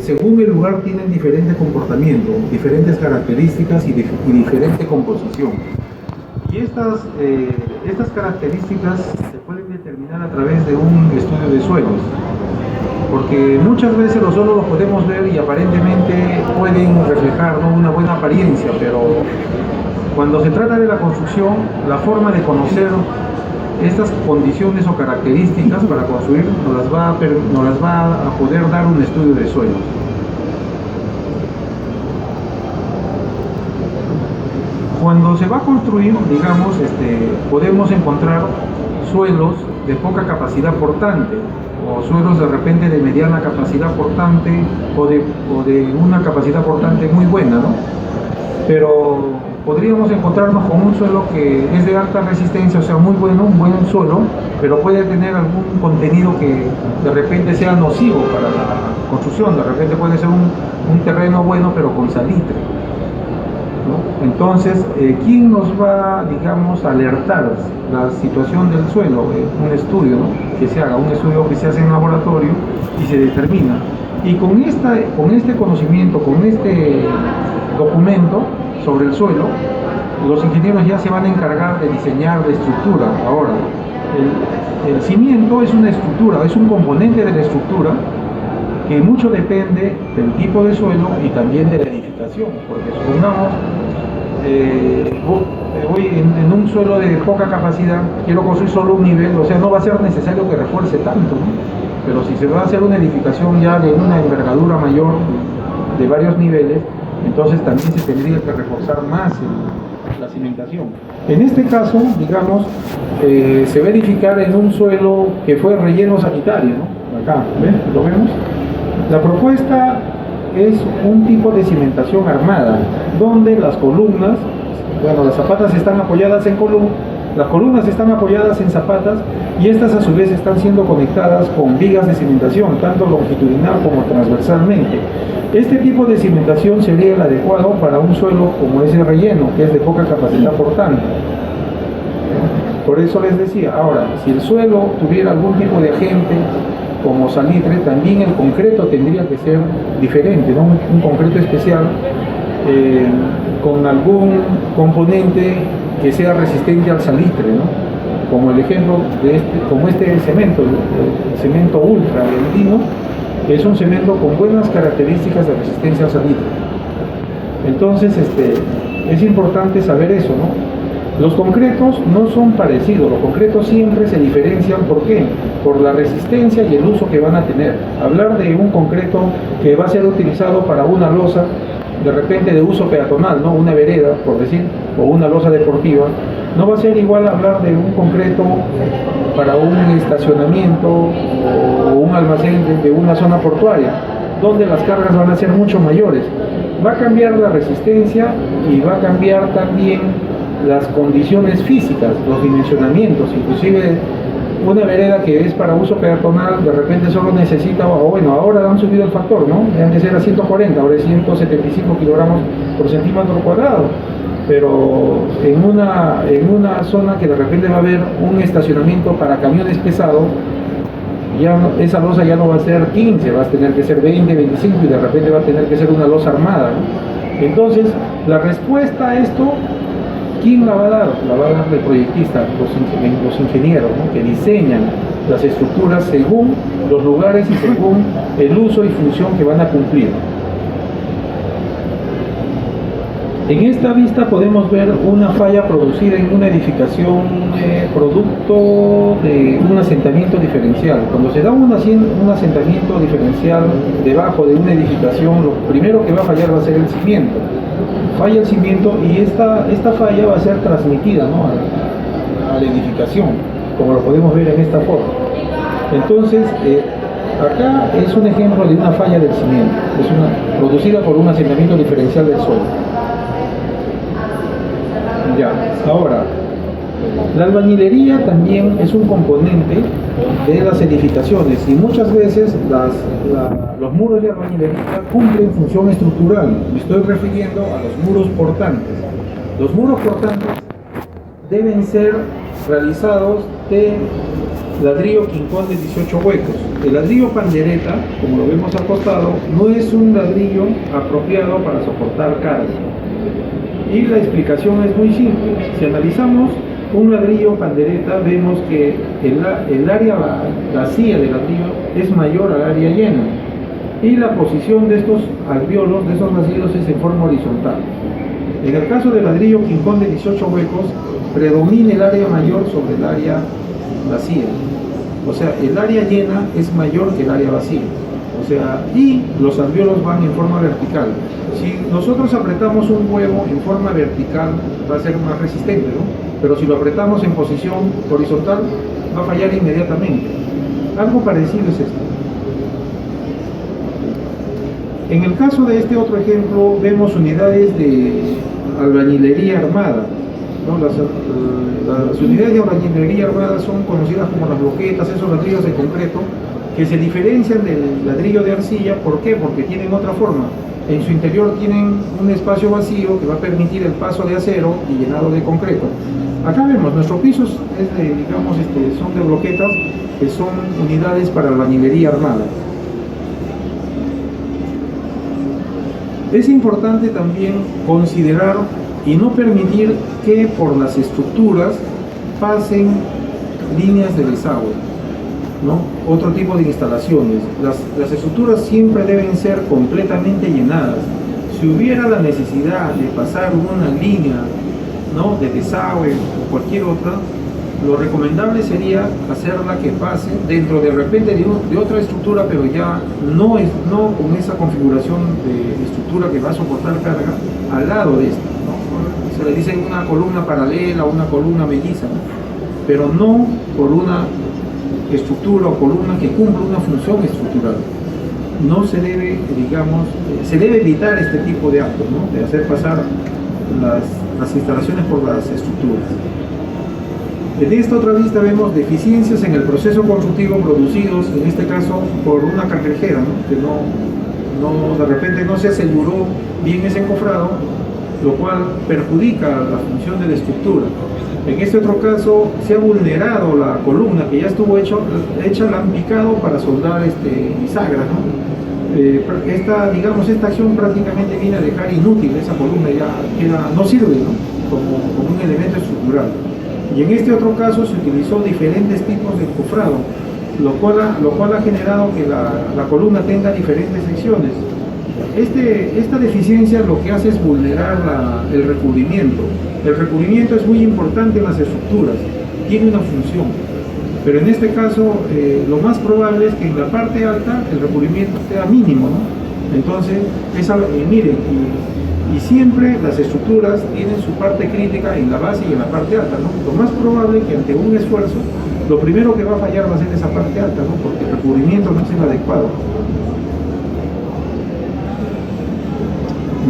Según el lugar tienen diferente comportamiento, diferentes características y diferente composición. Y estas características se pueden determinar a través de un estudio de suelos, porque muchas veces los suelos los podemos ver y aparentemente pueden reflejar, ¿no?, una buena apariencia, pero cuando se trata de la construcción, la forma de conocer estas condiciones o características para construir nos las va a poder dar un estudio de suelos. Cuando se va a construir, digamos, podemos encontrar suelos de poca capacidad portante, o suelos de repente de mediana capacidad portante, o de una capacidad portante muy buena, ¿no? Pero podríamos encontrarnos con un suelo que es de alta resistencia, o sea, muy bueno, un buen suelo, pero puede tener algún contenido que de repente sea nocivo para la construcción. De repente puede ser un terreno bueno, pero con salitre, ¿no? Entonces, ¿quién nos va, digamos, a alertar la situación del suelo? Un estudio, ¿no?, que se haga, un estudio que se hace en laboratorio y se determina. Y con este conocimiento, con este documento sobre el suelo, los ingenieros ya se van a encargar de diseñar la estructura. Ahora, el cimiento es una estructura, es un componente de la estructura que mucho depende del tipo de suelo y también de la edificación, porque supongamos, voy en un suelo de poca capacidad, quiero construir solo un nivel, o sea, no va a ser necesario que refuerce tanto, ¿no? Pero si se va a hacer una edificación ya de una envergadura mayor, de varios niveles, entonces también se tendría que reforzar más la cimentación. En este caso, digamos, se va a edificar en un suelo que fue relleno sanitario, ¿no? Acá, ¿ven? ¿Lo vemos? La propuesta es un tipo de cimentación armada, donde las columnas, bueno, las zapatas están apoyadas en columnas, las columnas están apoyadas en zapatas, y estas a su vez están siendo conectadas con vigas de cimentación, tanto longitudinal como transversalmente. Este tipo de cimentación sería el adecuado para un suelo como ese relleno, que es de poca capacidad portante. Por eso les decía, ahora, si el suelo tuviera algún tipo de agente como salitre, también el concreto tendría que ser diferente, ¿no? Un concreto especial con algún componente que sea resistente al salitre, ¿no? Como el ejemplo de este cemento, el cemento ultra andino, que es un cemento con buenas características de resistencia al salitre. Entonces, es importante saber eso, ¿no? Los concretos no son parecidos, los concretos siempre se diferencian. ¿Por qué? Por la resistencia y el uso que van a tener. Hablar de un concreto que va a ser utilizado para una losa, de repente de uso peatonal, ¿no?, una vereda, por decir, o una losa deportiva, no va a ser igual hablar de un concreto para un estacionamiento o un almacén de una zona portuaria, donde las cargas van a ser mucho mayores. Va a cambiar la resistencia y va a cambiar también las condiciones físicas, los dimensionamientos. Inclusive una vereda que es para uso peatonal de repente solo necesita, o bueno, ahora han subido el factor, ¿no? Antes era 140, ahora es 175 kilogramos por centímetro cuadrado. Pero en una zona que de repente va a haber un estacionamiento para camiones pesados, ya esa losa ya no va a ser 15, va a tener que ser 20, 25, y de repente va a tener que ser una losa armada, ¿no? Entonces, la respuesta a esto, ¿quién la va a dar? La va a dar el proyectista, los ingenieros, ¿no?, que diseñan las estructuras según los lugares y según el uso y función que van a cumplir. En esta vista podemos ver una falla producida en una edificación producto de un asentamiento diferencial. Cuando se da un asentamiento diferencial debajo de una edificación, lo primero que va a fallar va a ser el cimiento. Falla el cimiento y esta falla va a ser transmitida, ¿no?, a la edificación, como lo podemos ver en esta foto. Entonces, acá es un ejemplo de una falla del cimiento, producida por un asentamiento diferencial del suelo. Ya, ahora, la albañilería también es un componente de las edificaciones, y muchas veces los muros de albañilería cumplen función estructural. Me estoy refiriendo a los muros portantes. Los muros portantes deben ser realizados de ladrillo quincón de 18 huecos. El ladrillo pandereta, como lo vemos al costado, no es un ladrillo apropiado para soportar carga. Y la explicación es muy simple. Si analizamos un ladrillo pandereta, vemos que el área vacía del ladrillo es mayor al área llena. Y la posición de estos alvéolos, de esos vacíos, es en forma horizontal. En el caso del ladrillo quincón de 18 huecos, predomina el área mayor sobre el área vacía. O sea, el área llena es mayor que el área vacía. O sea, y los alvéolos van en forma vertical. Si nosotros apretamos un huevo en forma vertical, va a ser más resistente, ¿no? Pero si lo apretamos en posición horizontal, va a fallar inmediatamente. Algo parecido es esto. En el caso de este otro ejemplo, vemos unidades de albañilería armada, ¿no? Las unidades de albañilería armada son conocidas como las bloquetas, esos ladrillos de concreto, que se diferencian del ladrillo de arcilla. ¿Por qué? Porque tienen otra forma. En su interior tienen un espacio vacío que va a permitir el paso de acero y llenado de concreto. Acá vemos, nuestros pisos son de bloquetas, que son unidades para albañilería armada. Es importante también considerar y no permitir que por las estructuras pasen líneas de desagüe, ¿no? Otro tipo de instalaciones. Las estructuras siempre deben ser completamente llenadas. Si hubiera la necesidad de pasar una línea, ¿no?, de desagüe o cualquier otra, lo recomendable sería hacerla que pase dentro de repente de otra estructura, pero ya no con esa configuración de estructura que va a soportar carga al lado de esta, ¿no? Se le dice una columna paralela o una columna melliza, ¿no? Pero no por una estructura o columna que cumple una función estructural. No se debe, se debe evitar este tipo de actos, ¿no?, de hacer pasar las instalaciones por las estructuras. En esta otra vista vemos deficiencias en el proceso constructivo producidos, en este caso, por una cangrejera, ¿no?, que de repente no se aseguró bien ese encofrado, lo cual perjudica la función de la estructura. En este otro caso se ha vulnerado la columna que ya estuvo hecha, la han picado para soldar bisagras, ¿no? Esta acción prácticamente viene a dejar inútil esa columna, no sirve, ¿no?, como un elemento estructural. Y en este otro caso se utilizó diferentes tipos de encofrado, lo cual ha generado que la columna tenga diferentes secciones. Esta deficiencia lo que hace es vulnerar el recubrimiento. El recubrimiento es muy importante en las estructuras, tiene una función, pero en este caso lo más probable es que en la parte alta el recubrimiento sea mínimo, ¿no? Entonces, miren, y siempre las estructuras tienen su parte crítica en la base y en la parte alta, ¿no? Lo más probable es que ante un esfuerzo, lo primero que va a fallar va a ser esa parte alta, ¿no?, porque el recubrimiento no es el adecuado.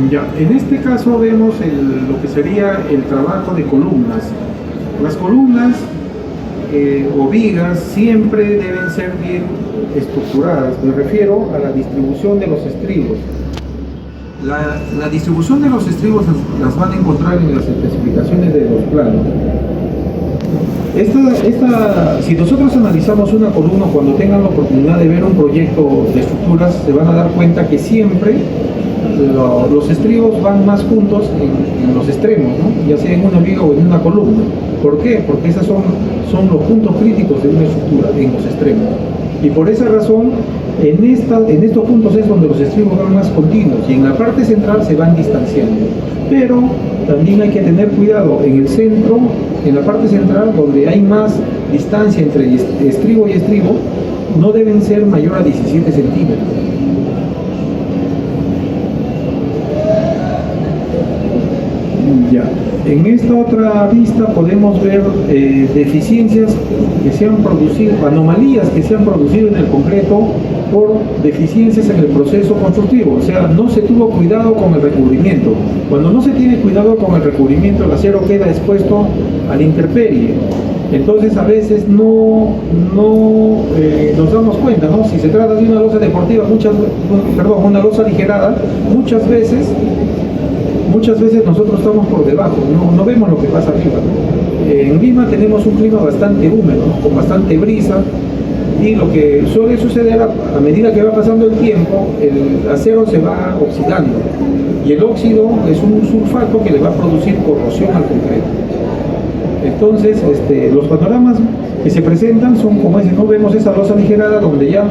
Ya, en este caso vemos lo que sería el trabajo de columnas. Las columnas o vigas siempre deben ser bien estructuradas. Me refiero a la distribución de los estribos. La distribución de los estribos las van a encontrar en las especificaciones de los planos. Si nosotros analizamos una columna, cuando tengan la oportunidad de ver un proyecto de estructuras, se van a dar cuenta que siempre los estribos van más juntos en los extremos, ¿no?, ya sea en una viga o en una columna. ¿Por qué? Porque esos son los puntos críticos de una estructura, en los extremos. Y por esa razón, en estos puntos es donde los estribos van más continuos y en la parte central se van distanciando. Pero también hay que tener cuidado en el centro, en la parte central, donde hay más distancia entre estribo y estribo, no deben ser mayor a 17 centímetros. Ya. En esta otra vista podemos ver deficiencias que se han producido, anomalías que se han producido en el concreto por deficiencias en el proceso constructivo. O sea, no se tuvo cuidado con el recubrimiento. Cuando no se tiene cuidado con el recubrimiento, el acero queda expuesto a la intemperie. Entonces a veces no nos damos cuenta, ¿no? Si se trata de una losa deportiva, una losa aligerada, muchas veces muchas veces nosotros estamos por debajo, no vemos lo que pasa arriba, ¿no? En Lima tenemos un clima bastante húmedo, ¿no? Con bastante brisa, y lo que suele suceder a medida que va pasando el tiempo, el acero se va oxidando, y el óxido es un sulfato que le va a producir corrosión al concreto. Entonces, los panoramas que se presentan son como ese, no vemos esa losa aligerada donde ya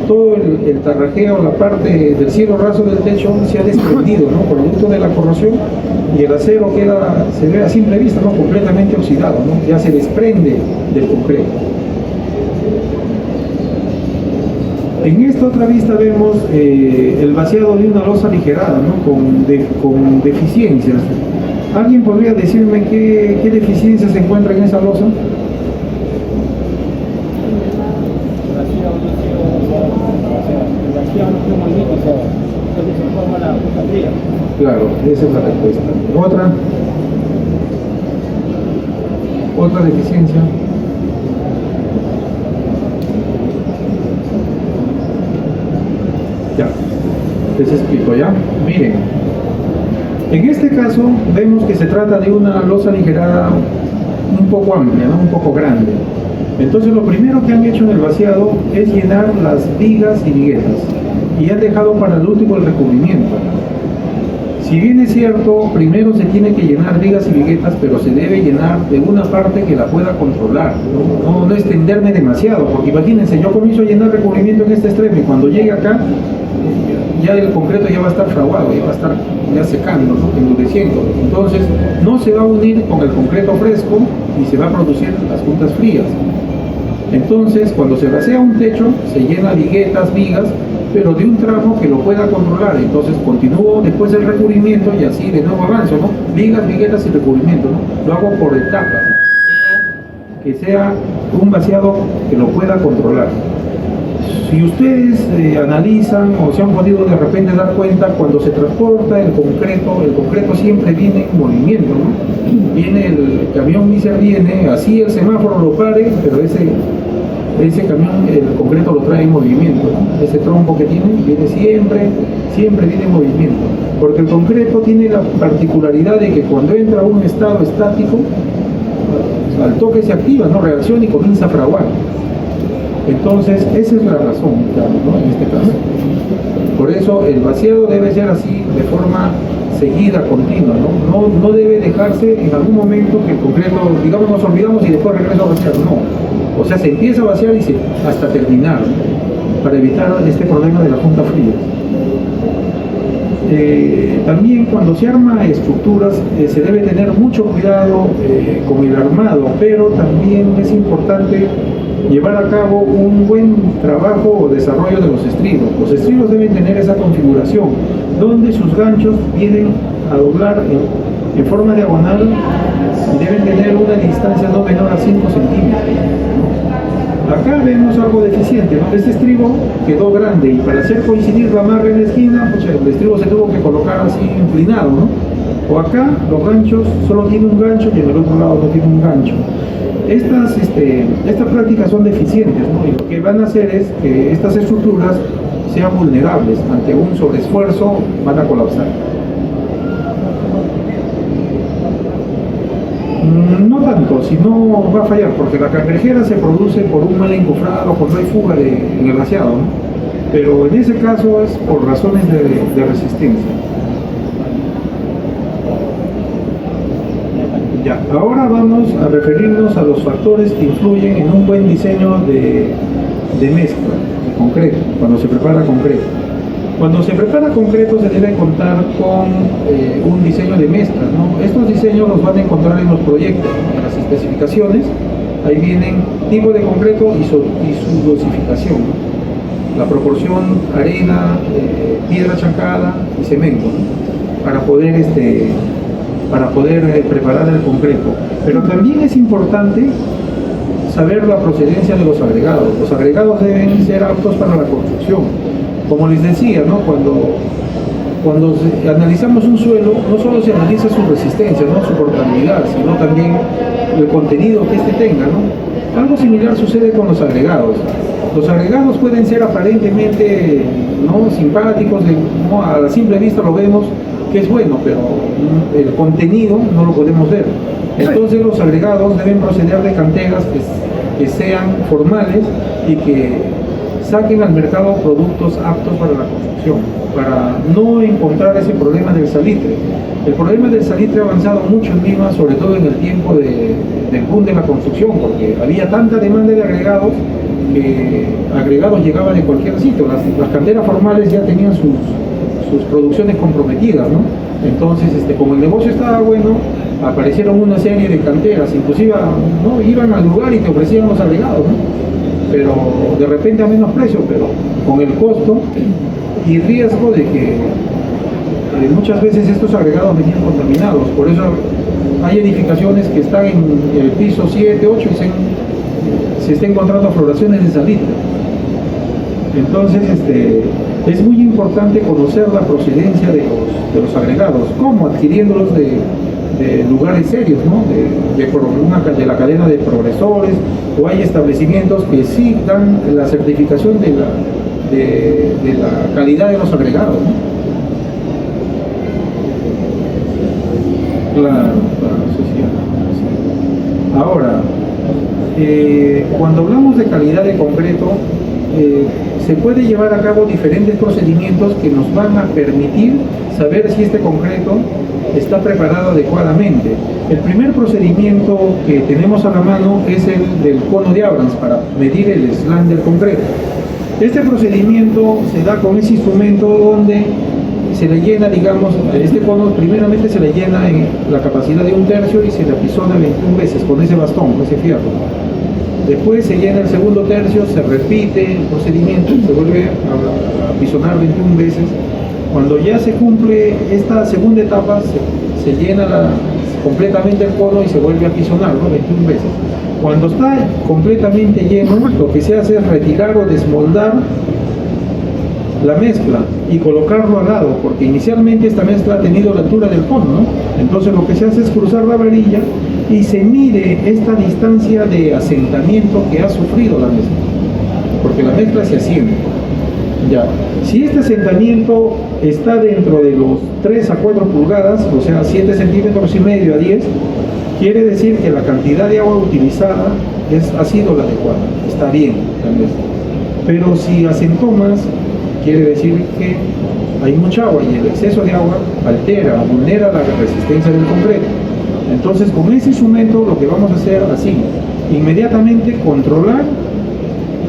todo el tarrajeo, la parte del cielo raso del techo se ha desprendido, ¿no? Producto de la corrosión, y el acero se ve a simple vista, ¿no? Completamente oxidado, ¿no? Ya se desprende del concreto. En esta otra vista vemos el vaciado de una losa aligerada, ¿no? Con deficiencias. ¿Alguien podría decirme qué deficiencias se encuentra en esa losa? Claro, esa es la respuesta. Otra deficiencia. Ya, les explico ya. Miren, en este caso vemos que se trata de una losa aligerada un poco amplia, ¿no? Un poco grande. Entonces lo primero que han hecho en el vaciado es llenar las vigas y viguetas, y han dejado para el último el recubrimiento. Si bien es cierto, primero se tiene que llenar vigas y viguetas, pero se debe llenar de una parte que la pueda controlar, no extenderme demasiado, porque imagínense, yo comienzo a llenar recubrimiento en este extremo, y cuando llegue acá, ya el concreto ya va a estar fraguado, ya va a estar ya secando, ¿no? Endureciendo. Entonces no se va a unir con el concreto fresco y se va a producir las juntas frías. Entonces, cuando se vacía un techo, se llena viguetas, vigas, pero de un tramo que lo pueda controlar. Entonces continúo después del recubrimiento y así de nuevo avanzo, ¿no? Vigas, viguetas y recubrimiento, ¿no? Lo hago por etapas, que sea un vaciado que lo pueda controlar. Si ustedes analizan o se han podido de repente dar cuenta, cuando se transporta el concreto siempre viene en movimiento, ¿no? Viene el camión Miser, viene, así el semáforo lo pare, pero ese camión, el concreto lo trae en movimiento, ¿no? Ese tronco que tiene, viene siempre viene en movimiento, porque el concreto tiene la particularidad de que cuando entra a un estado estático, al toque se activa, ¿no? Reacciona y comienza a fraguar. Entonces, esa es la razón, ¿no? En este caso. Por eso el vaciado debe ser así, de forma seguida, continua, ¿no? No debe dejarse en algún momento que el concreto, digamos, nos olvidamos y después regresa a vaciar, no. O sea, se empieza a vaciar hasta terminar, ¿no? Para evitar este problema de la junta fría. También cuando se arma estructuras se debe tener mucho cuidado con el armado, pero también es importante llevar a cabo un buen trabajo o desarrollo de los estribos. Los estribos deben tener esa configuración, donde sus ganchos vienen a doblar en forma diagonal y deben tener una distancia no menor a 5 centímetros. Acá vemos algo deficiente, ¿no? Este estribo quedó grande y para hacer coincidir la amarre en la esquina, pues el estribo se tuvo que colocar así inclinado, ¿no? O acá los ganchos solo tiene un gancho y en el otro lado no tiene un gancho. Estas prácticas son deficientes, ¿no? Y lo que van a hacer es que estas estructuras sean vulnerables ante un sobreesfuerzo, van a colapsar. No tanto, sino va a fallar, porque la cangrejera se produce por un mal encofrado, cuando hay fuga en el vaciado, ¿no? Pero en ese caso es por razones de resistencia. Ya, ahora vamos a referirnos a los factores que influyen en un buen diseño de mezcla, de concreto, cuando se prepara concreto. Cuando se prepara concreto se debe contar con un diseño de mezcla, ¿no? Estos diseños los van a encontrar en los proyectos, en las especificaciones. Ahí vienen tipo de concreto y su dosificación, ¿no? La proporción arena, piedra chancada y cemento, ¿no? Para poder preparar el concreto. Pero también es importante saber la procedencia de los agregados. Los agregados deben ser aptos para la construcción. Como les decía, ¿no? Cuando analizamos un suelo, no solo se analiza su resistencia, ¿no? Su portabilidad, sino también el contenido que éste tenga, ¿no? Algo similar sucede con los agregados. Los agregados pueden ser aparentemente, ¿no? Simpáticos, ¿no? A la simple vista lo vemos, que es bueno, pero el contenido no lo podemos ver. Entonces los agregados deben proceder de canteras que sean formales y que saquen al mercado productos aptos para la construcción, para no encontrar ese problema del salitre. El problema del salitre ha avanzado mucho en Lima, sobre todo en el tiempo del boom de la construcción, porque había tanta demanda de agregados que agregados llegaban de cualquier sitio. Las canteras formales ya tenían sus producciones comprometidas, ¿no? Entonces, como el negocio estaba bueno, aparecieron una serie de canteras, inclusive, ¿no?, iban al lugar y te ofrecían los agregados, ¿no?, pero de repente a menos precio, pero con el costo y riesgo de que muchas veces estos agregados venían contaminados. Por eso hay edificaciones que están en el piso 7, 8 y se está encontrando floraciones de salitre. Entonces, es muy importante conocer la procedencia de los agregados, como adquiriéndolos de lugares serios, ¿no?, de la cadena de progresores, o hay establecimientos que sí dan la certificación de la calidad de los agregados, ¿no? Claro, eso sí. Ahora, cuando hablamos de calidad de concreto, se puede llevar a cabo diferentes procedimientos que nos van a permitir saber si este concreto está preparado adecuadamente. El primer procedimiento que tenemos a la mano es el del cono de Abrams para medir el slam del concreto. Este procedimiento se da con ese instrumento donde se le llena, digamos, este cono primeramente se le llena en la capacidad de 1/3 y se le apisona 21 veces con ese bastón, con ese fierro. Después se llena el segundo tercio, se repite el procedimiento, se vuelve a apisonar 21 veces. Cuando ya se cumple esta segunda etapa, se llena completamente el cono y se vuelve a apisonar, ¿no?, 21 veces. Cuando está completamente lleno, lo que se hace es retirar o desmoldar la mezcla y colocarlo al lado, porque inicialmente esta mezcla ha tenido la altura del cono, ¿no? Entonces lo que se hace es cruzar la varilla y se mide esta distancia de asentamiento que ha sufrido la mezcla, porque la mezcla se asienta. Ya, si este asentamiento está dentro de los 3 a 4 pulgadas, o sea 7 centímetros y medio a 10, quiere decir que la cantidad de agua utilizada ha sido la adecuada, está bien la mezcla. Pero si asentó más, quiere decir que hay mucha agua y el exceso de agua altera o vulnera la resistencia del concreto. Entonces, con ese instrumento lo que vamos a hacer así, inmediatamente controlar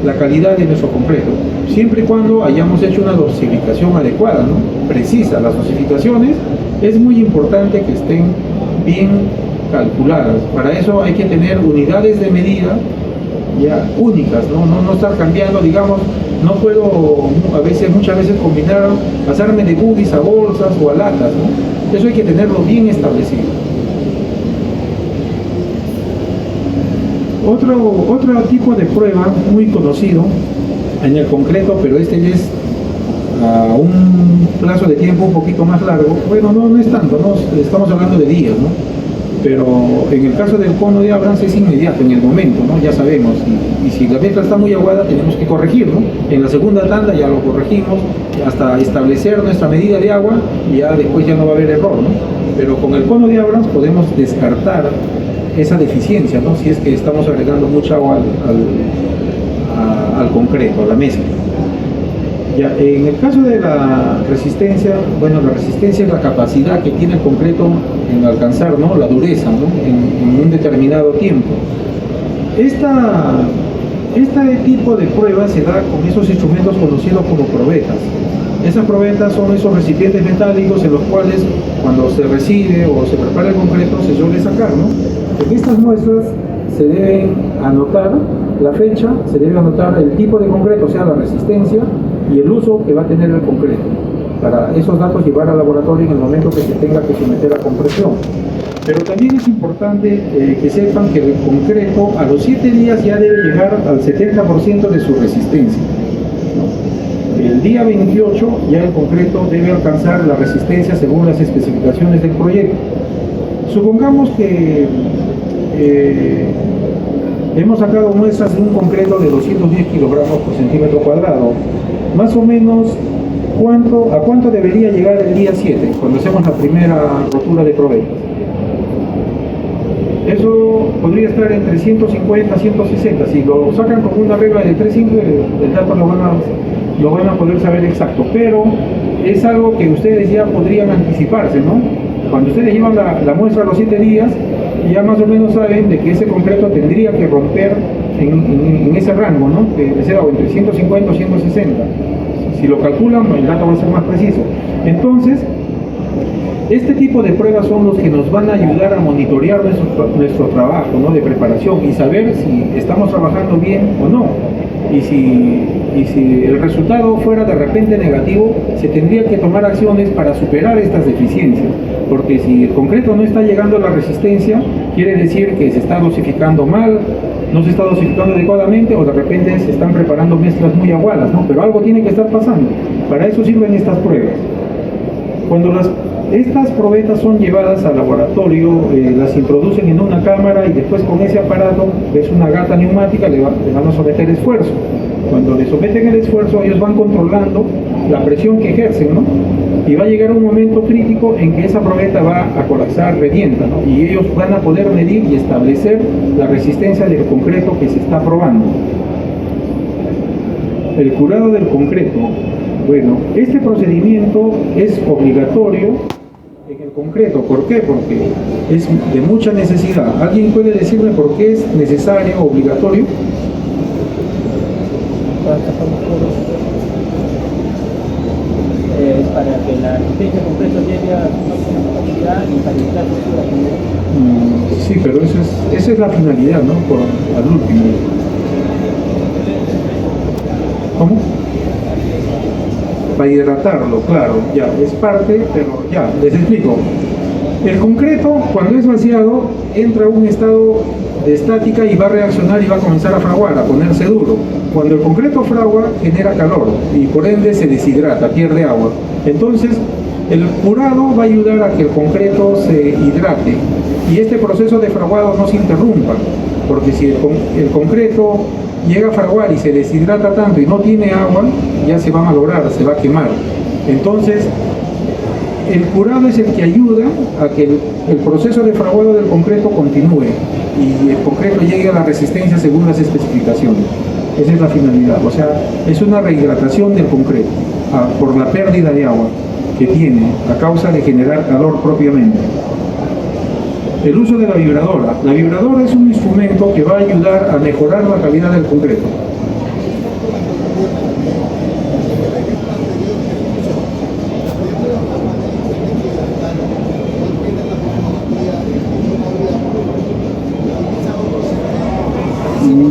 la calidad de nuestro concreto, siempre y cuando hayamos hecho una dosificación adecuada, ¿no?, precisa. Las dosificaciones es muy importante que estén bien calculadas. Para eso hay que tener unidades de medida ya únicas, no estar cambiando, digamos. No puedo muchas veces combinar, pasarme de goodies a bolsas o a latas, ¿no? Eso hay que tenerlo bien establecido. Otro tipo de prueba muy conocido en el concreto, pero este ya es a un plazo de tiempo un poquito más largo. Bueno, no es tanto, ¿no? Estamos hablando de días, ¿no? Pero en el caso del cono de Abrams es inmediato, en el momento, ¿no? Ya sabemos, y si la mezcla está muy aguada tenemos que corregir, ¿no? En la segunda tanda ya lo corregimos hasta establecer nuestra medida de agua y ya después ya no va a haber error, ¿no? Pero con el cono de Abrams podemos descartar esa deficiencia, ¿no?, si es que estamos agregando mucha agua al concreto, a la mezcla. Ya, en el caso de la resistencia, bueno, la resistencia es la capacidad que tiene el concreto en alcanzar, ¿no?, la dureza, ¿no?, en un determinado tiempo. Este tipo de pruebas se da con esos instrumentos conocidos como probetas. Esas probetas son esos recipientes metálicos en los cuales cuando se recibe o se prepara el concreto se suele sacar, ¿no? En estas muestras se deben anotar la fecha, se debe anotar el tipo de concreto, o sea, la resistencia y el uso que va a tener el concreto, para esos datos llevar al laboratorio en el momento que se tenga que someter a compresión. Pero también es importante que sepan que el concreto a los 7 días ya debe llegar al 70% de su resistencia, ¿no? El día 28 ya el concreto debe alcanzar la resistencia según las especificaciones del proyecto. Supongamos que hemos sacado muestras de un concreto de 210 kilogramos por centímetro cuadrado. Más o menos ¿a cuánto debería llegar el día 7, cuando hacemos la primera rotura de probetas? Eso podría estar entre 150 a 160. Si lo sacan como una regla de 3.5, el dato lo van a poder saber exacto. Pero es algo que ustedes ya podrían anticiparse, ¿no? Cuando ustedes llevan la muestra a los 7 días, ya más o menos saben de que ese concreto tendría que romper en ese rango, ¿no? Que sea entre 150 o 160. Si lo calculan, el dato va a ser más preciso. Entonces, este tipo de pruebas son los que nos van a ayudar a monitorear nuestro trabajo, ¿no?, de preparación, y saber si estamos trabajando bien o no. Y si el resultado fuera de repente negativo, se tendría que tomar acciones para superar estas deficiencias. Porque si el concreto no está llegando a la resistencia, quiere decir que se está dosificando mal, no se está dosificando adecuadamente, o de repente se están preparando mezclas muy aguadas, ¿no? Pero algo tiene que estar pasando. Para eso sirven estas pruebas. Cuando estas probetas son llevadas al laboratorio, las introducen en una cámara y después con ese aparato, que es una gata neumática, le van a someter esfuerzo. Cuando le someten el esfuerzo, ellos van controlando la presión que ejercen, ¿no? Y va a llegar un momento crítico en que esa probeta va a colapsar, revienta, ¿no? Y ellos van a poder medir y establecer la resistencia del concreto que se está probando. El curado del concreto. Bueno, este procedimiento es obligatorio en el concreto. ¿Por qué? Porque es de mucha necesidad. ¿Alguien puede decirme por qué es necesario o obligatorio? Para que la resistencia concreto llegue a su máxima capacidad y para evitar futuras. Sí, pero esa es la finalidad, ¿no? Al último. ¿Cómo? Para hidratarlo, claro, ya, es parte, pero ya, les explico. El concreto, cuando es vaciado, entra a un estado de estática y va a reaccionar y va a comenzar a fraguar, a ponerse duro. Cuando el concreto fragua, genera calor y por ende se deshidrata, pierde agua. Entonces, el curado va a ayudar a que el concreto se hidrate y este proceso de fraguado no se interrumpa, porque si el concreto llega a fraguar y se deshidrata tanto y no tiene agua, ya se va a malograr, se va a quemar. Entonces, el curado es el que ayuda a que el proceso de fraguado del concreto continúe y el concreto llegue a la resistencia según las especificaciones. Esa es la finalidad, o sea, es una rehidratación del concreto por la pérdida de agua que tiene a causa de generar calor propiamente. El uso de la vibradora. La vibradora es un instrumento que va a ayudar a mejorar la calidad del concreto.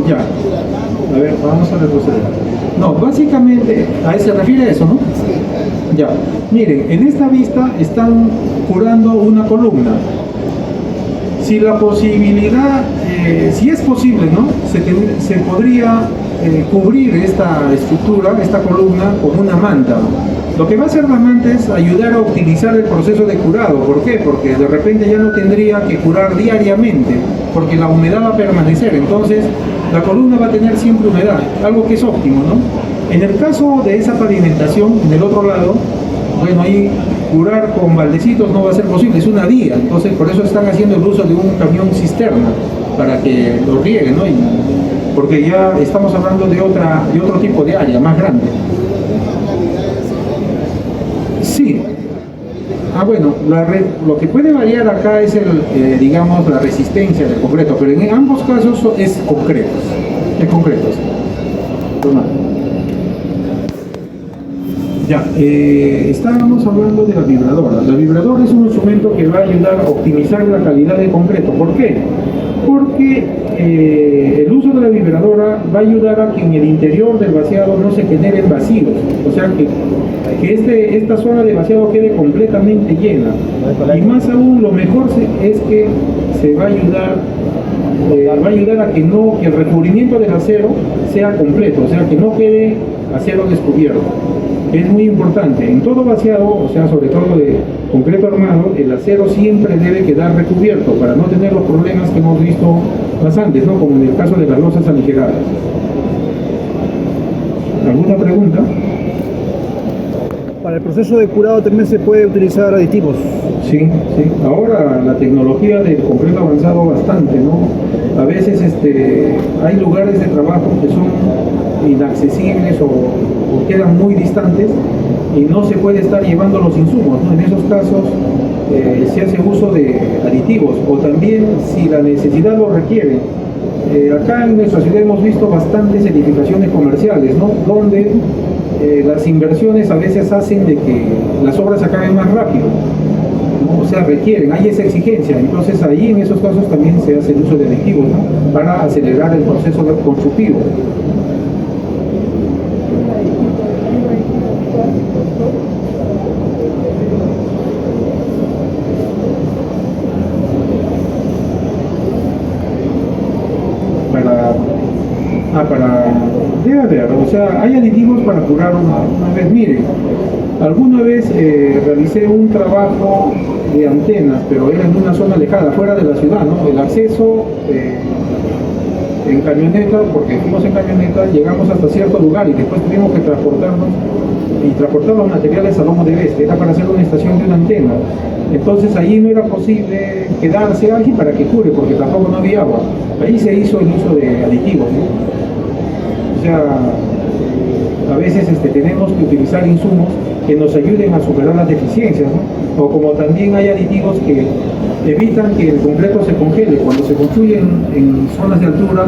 Ya, a ver, vamos a retroceder. No, básicamente, se refiere a eso, ¿no? Ya, miren, en esta vista están curando una columna. Si la posibilidad, si es posible, ¿no? Se podría cubrir esta estructura, esta columna, con una manta. Lo que va a hacer la manta es ayudar a optimizar el proceso de curado. ¿Por qué? Porque de repente ya no tendría que curar diariamente, porque la humedad va a permanecer. Entonces, la columna va a tener siempre humedad, algo que es óptimo, ¿no? En el caso de esa pavimentación, en el otro lado, bueno, ahí curar con baldecitos no va a ser posible, es una vía, entonces por eso están haciendo el uso de un camión cisterna para que lo riegue, ¿no? Porque ya estamos hablando de otro tipo de área más grande. Sí. Bueno, lo que puede variar acá es digamos, la resistencia del concreto, pero en ambos casos es concreto. Es concreto. Toma. Ya, estábamos hablando de la vibradora. La vibradora es un instrumento que va a ayudar a optimizar la calidad del concreto. ¿Por qué? Porque el uso de la vibradora va a ayudar a que en el interior del vaciado no se generen vacíos. O sea, que esta zona de vaciado quede completamente llena. Y más aún, lo mejor es que se va a ayudar a que el recubrimiento del acero sea completo, o sea, que no quede acero descubierto. Es muy importante. En todo vaciado, o sea, sobre todo de concreto armado, el acero siempre debe quedar recubierto para no tener los problemas que hemos visto más antes, ¿no? Como en el caso de las losas aligeradas. ¿Alguna pregunta? Para el proceso de curado también se puede utilizar aditivos. Sí, sí. Ahora la tecnología del concreto ha avanzado bastante, ¿no? A veces hay lugares de trabajo que son inaccesibles o quedan muy distantes y no se puede estar llevando los insumos, ¿no? En esos casos se hace uso de aditivos o también si la necesidad lo requiere. Acá en nuestra ciudad hemos visto bastantes edificaciones comerciales, ¿no? Donde las inversiones a veces hacen de que las obras acaben más rápido, ¿no? O sea, requieren, hay esa exigencia, entonces ahí en esos casos también se hace el uso de aditivos, ¿no? Para acelerar el proceso constructivo. Debe haber, o sea, hay aditivos para curar una vez. Miren, alguna vez realicé un trabajo de antenas, pero era en una zona alejada, fuera de la ciudad, ¿no? El acceso en camioneta, porque fuimos en camioneta, llegamos hasta cierto lugar y después tuvimos que transportarnos y transportar los materiales a Lomo del Este, era para hacer una estación de una antena. Entonces allí no era posible quedarse alguien para que cure, porque tampoco no había agua. Ahí se hizo el uso de aditivos, ¿no? O sea, a veces tenemos que utilizar insumos que nos ayuden a superar las deficiencias, ¿no? O como también hay aditivos que evitan que el concreto se congele. Cuando se construyen en zonas de altura,